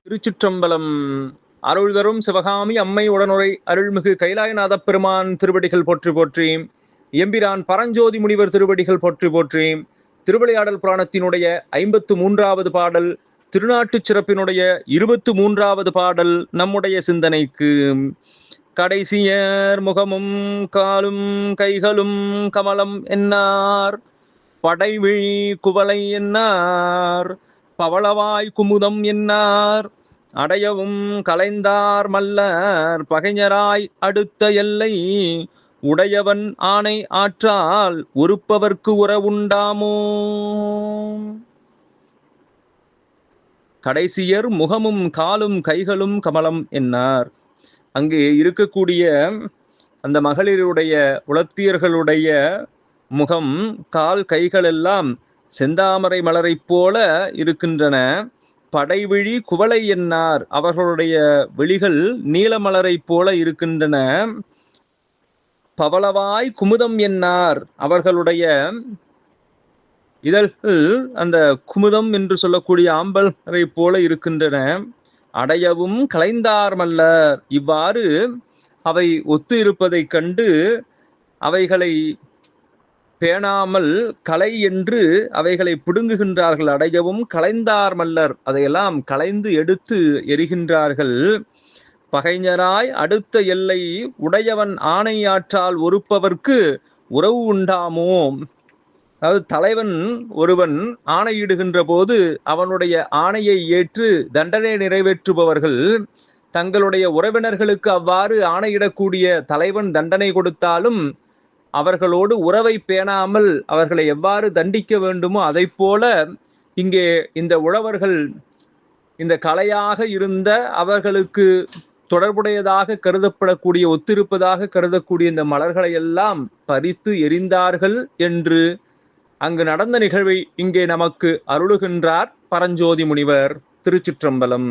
திருச்சிற்றம்பலம். அருள் தரும் சிவகாமி அம்மை உடனுரை அருள்மிகு கைலாயநாதப் பெருமான் திருவடிகள் போற்றி போற்றி. எம்பிரான் பரஞ்சோதி முனிவர் திருவடிகள் போற்றி போற்றி. திருவிளையாடல் புராணத்தினுடைய 53வது பாடல், திருநாட்டுச் சிறப்பினுடைய 23வது பாடல் நம்முடைய சிந்தனைக்கு. கடைசியர் முகமும் காலும் கைகளும் கமலம் என்னார், படைவிழி குவளை என்னார், பவளவாய் குமுதம் என்னார், அடையவும் கலைந்தார் மல்லர், பகைஞராய் அடுத்த எல்லை உடையவன் ஆணை ஆற்றால் ஒருப்பவர்க்கு உறவுண்டாமோ. கடைசியர் முகமும் காலும் கைகளும் கமலம் என்னார். அங்கே இருக்கக்கூடிய அந்த மகளிருடைய உலத்தியர்களுடைய முகம் கால் கைகள் எல்லாம் செந்தாமரை மலரைப் போல இருக்கின்றன. படைவிழி குவளை என்னார், அவர்களுடைய விழிகள் நீலமலரைப் போல இருக்கின்றன. பவளவாய் குமுதம் என்னார், அவர்களுடைய இதழ்கள் அந்த குமுதம் என்று சொல்லக்கூடிய ஆம்பல்களை போல இருக்கின்றன. அடையவும் கலைந்தார் மல்லர், இவ்வாறு அவை ஒத்து இருப்பதைக் கண்டு அவைகளை பேணாமல் கலை என்று அவைகளை பிடுங்குகின்றார்கள். அடையவும் கலைந்தார் மல்லர், அதையெல்லாம் கலைந்து எடுத்து எரிகின்றார்கள். பகைஞராய் அடுத்த எல்லை உடையவன் ஆணை ஆற்றால் ஒருப்பவர்க்கு உறவு உண்டாமோ. அதாவது தலைவன் ஒருவன் ஆணையிடுகின்ற போது அவனுடைய ஆணையை ஏற்று தண்டனை நிறைவேற்றுபவர்கள் தங்களுடைய உறவினர்களுக்கு அவ்வாறு ஆணையிடக்கூடிய தலைவன் தண்டனை கொடுத்தாலும் அவர்களோடு உறவை பேணாமல் அவர்களை எவ்வாறு தண்டிக்க வேண்டுமோ அதை போல இங்கே இந்த உழவர்கள் இந்த கலையாக இருந்த அவர்களுக்கு தொடர்புடையதாக கருதப்படக்கூடிய ஒத்திருப்பதாக கருதக்கூடிய இந்த மலர்களை எல்லாம் பறித்து எரிந்தார்கள் என்று அங்கு நடந்த நிகழ்வை இங்கே நமக்கு அருளுகின்றார் பரஞ்சோதி முனிவர். திருச்சிற்றம்பலம்.